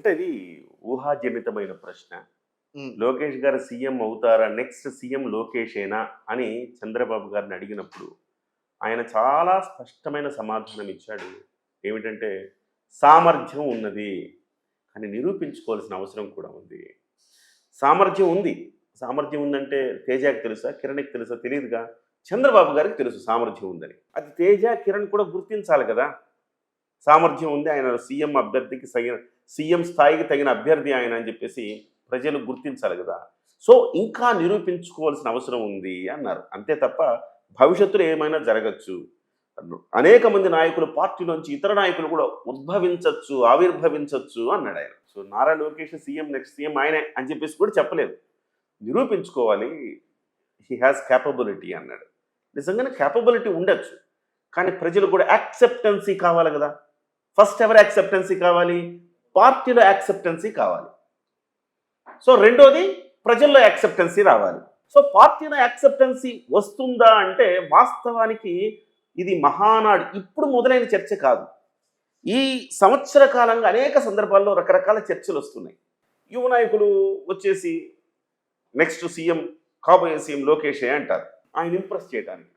అంటే ఇది ఊహాజనితమైన ప్రశ్న. హ్మ్. లోకేష్ గారు సీఎం అవుతారా? నెక్స్ట్ సీఎం లోకేషేనా? అని చంద్రబాబు గారిని అడిగినప్పుడు, ఆయన చాలా స్పష్టమైన సమాధానం ఇచ్చాడు. ఏమిటంటే, సామర్థ్యం ఉన్నది. కానీ నిరూపించుకోవాల్సిన అవసరం కూడా ఉంది. సామర్థ్యం ఉంది. సామర్థ్యం ఉందంటే తేజకి తెలుసా? కిరణ్‌కి తెలుసా? తెలీదుగా. చంద్రబాబు గారికి తెలుసు సామర్థ్యం ఉందని. అది తేజ, కిరణ్ కూడా గుర్తించాలి కదా! సామర్థ్యం ఉంది. ఆయన సీఎం అభ్యర్థికి సీఎం స్థాయికి తగిన అభ్యర్థి ఆయన అని చెప్పేసి ప్రజలు గుర్తించాలి కదా! సో, ఇంకా నిరూపించుకోవాల్సిన అవసరం ఉంది అన్నారు. అంతే తప్ప భవిష్యత్తులో ఏమైనా జరగచ్చు. అనేక మంది నాయకులు పార్టీలోంచి ఇతర నాయకులు కూడా ఉద్భవించొచ్చు, ఆవిర్భవించొచ్చు అన్నాడాయన. So, Nara Lokesh CM next CM ఆయనే అని చెప్పేసి కూడా చెప్పలేదు. నిరూపించుకోవాలి. హీ హాస్ కేపబిలిటీ అన్నాడు. నిజంగానే కేపబిలిటీ ఉండొచ్చు. కానీ ప్రజలు కూడా యాక్సెప్టెన్సీ కావాలి కదా! ఫస్ట్ ఎవరు యాక్సెప్టెన్సీ కావాలి? పార్టీలో యాక్సెప్టెన్సీ కావాలి. సో, రెండోది ప్రజల్లో యాక్సెప్టెన్సీ రావాలి. సో, పార్టీలో యాక్సెప్టెన్సీ వస్తుందా అంటే వాస్తవానికి ఇది మహానాడు ఇప్పుడు మొదలైన చర్చ కాదు. ఈ సంవత్సర కాలంగా అనేక సందర్భాల్లో రకరకాల చర్చలు వస్తున్నాయి. యువ నాయకులు వచ్చేసి నెక్స్ట్ సీఎం కాబోయే సీఎం లోకేషే అంటారు. ఆయన ఇంప్రెస్ చేయడానికి.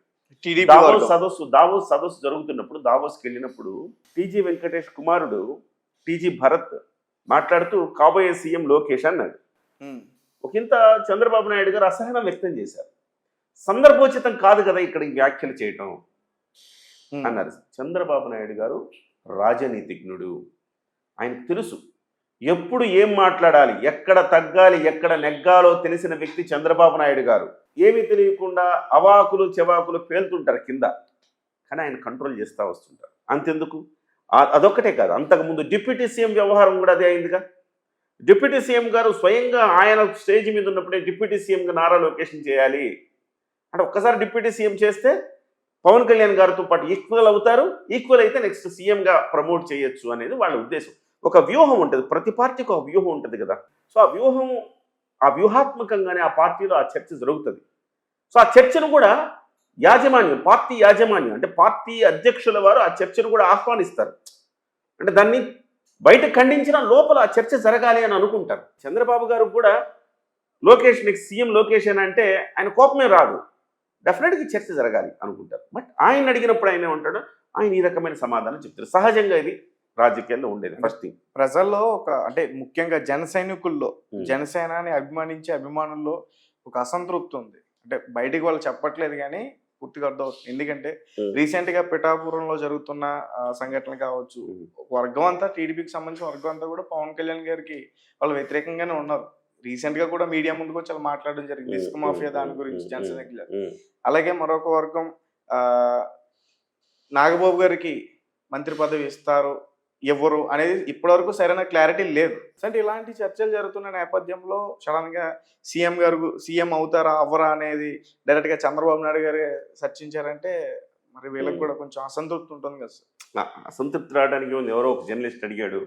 టీడీపీ దావోస్ సదస్సు జరుగుతున్నప్పుడు దావోస్కి వెళ్ళినప్పుడు టీజీ వెంకటేష్ కుమారుడు టీజీ భరత్ మాట్లాడుతూ కాబోయే సీఎం లోకేష్ అన్నాడు. ఒకంత చంద్రబాబు నాయుడు గారు అసహనం వ్యక్తం చేశారు. సందర్భోచితం కాదు కదా ఇక్కడ ఈ వ్యాఖ్యలు చేయటం అన్నారు. చంద్రబాబు నాయుడు గారు రాజనీతిజ్ఞుడు. ఆయనకు తెలుసు ఎప్పుడు ఏం మాట్లాడాలి, ఎక్కడ తగ్గాలి, ఎక్కడ నెగ్గాలో తెలిసిన వ్యక్తి చంద్రబాబు నాయుడు గారు. ఏమీ తెలియకుండా అవాకులు చెవాకులు పేలుతుంటారు కింద, కానీ ఆయన కంట్రోల్ చేస్తూ వస్తుంటారు. అంతెందుకు, అదొక్కటే కాదు, అంతకుముందు డిప్యూటీ సీఎం వ్యవహారం కూడా అదే అయిందిగా. డిప్యూటీ సీఎం గారు స్వయంగా ఆయన స్టేజ్ మీద ఉన్నప్పుడే డిప్యూటీ సీఎంగా నారా లోకేష్ చేయాలి అంటే, ఒక్కసారి డిప్యూటీ సీఎం చేస్తే పవన్ కళ్యాణ్ గారితో పాటు ఈక్వల్ అవుతారు, ఈక్వల్ అయితే నెక్స్ట్ సీఎంగా ప్రమోట్ చేయొచ్చు అనేది వాళ్ళ ఉద్దేశం. ఒక వ్యూహం ఉంటుంది, ప్రతి పార్టీకి ఒక వ్యూహం ఉంటుంది కదా. సో ఆ వ్యూహాత్మకంగానే ఆ పార్టీలో ఆ చర్చ జరుగుతుంది. సో ఆ చర్చను కూడా పార్టీ యాజమాన్యం అంటే పార్టీ అధ్యక్షుల వారు ఆ చర్చను కూడా ఆహ్వానిస్తారు. అంటే దాన్ని బయట ఖండించిన లోపల ఆ చర్చ జరగాలి అని అనుకుంటారు. చంద్రబాబు గారు కూడా లోకేష్ నెక్స్ట్ సీఎం లోకేష్ అని అంటే ఆయన కోపమే రాదు, డెఫినెట్గా చర్చ జరగాలి అనుకుంటారు. బట్ ఆయన అడిగినప్పుడు ఆయన ఏమంటాడు, ఆయన ఈ రకమైన సమాధానం చెప్తారు. సహజంగా ఇది రాజకీయాల్లో ఉండేది ఫస్ట్ థింగ్. ప్రజల్లో అంటే ముఖ్యంగా జన సైనికుల్లో, జనసేనని అభిమానించే అభిమానుల్లో ఒక అసంతృప్తి ఉంది. అంటే బయటికి వాళ్ళు చెప్పట్లేదు కానీ పూర్తిగా అర్థం అవుతుంది. ఎందుకంటే రీసెంట్ గా పిఠాపురంలో జరుగుతున్న సంఘటనలు కావచ్చు, వర్గం అంతా టీడీపీకి సంబంధించిన వర్గం అంతా కూడా పవన్ కళ్యాణ్ గారికి వాళ్ళు వ్యతిరేకంగానే ఉన్నారు. రీసెంట్ గా కూడా మీడియా ముందుకు వచ్చి వాళ్ళు మాట్లాడడం జరిగింది ఇసుక మాఫియా దాని గురించి జనసేన. అలాగే మరొక వర్గం నాగబాబు గారికి మంత్రి పదవి ఇస్తారు ఎవరు అనేది ఇప్పటివరకు సరైన క్లారిటీ లేదు. అంటే ఇలాంటి చర్చలు జరుగుతున్న నేపథ్యంలో సడన్ గా సీఎం అవుతారా అవ్వరా అనేది డైరెక్ట్ గా చంద్రబాబు నాయుడు గారు చర్చించారంటే మరి వీళ్ళకి కూడా కొంచెం అసంతృప్తి ఉంటుంది కదా సార్. అసంతృప్తి రావడానికి ఎవరో ఒక జర్నలిస్ట్ అడిగాడు,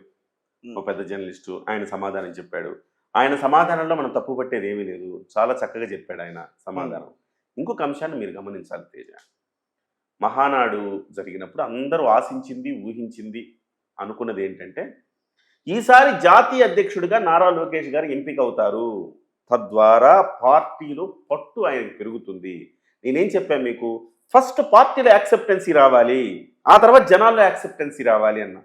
ఒక పెద్ద జర్నలిస్టు, ఆయన సమాధానం చెప్పాడు. ఆయన సమాధానంలో మనం తప్పు పట్టేది ఏమీ లేదు, చాలా చక్కగా చెప్పాడు ఆయన సమాధానం. ఇంకొక అంశాన్ని మీరు గమనించాలి తేజ. మహానాడు జరిగినప్పుడు అందరూ ఆశించింది, ఊహించింది, అనుకున్నది ఏంటంటే ఈసారి జాతీయ అధ్యక్షుడిగా నారా లోకేష్ గారు ఎంపిక అవుతారు, తద్వారా పార్టీలో పట్టు ఆయనకు పెరుగుతుంది. నేనేం చెప్పాను మీకు, ఫస్ట్ పార్టీలో యాక్సెప్టెన్సీ రావాలి, ఆ తర్వాత జనాల్లో యాక్సెప్టెన్సీ రావాలి అన్న.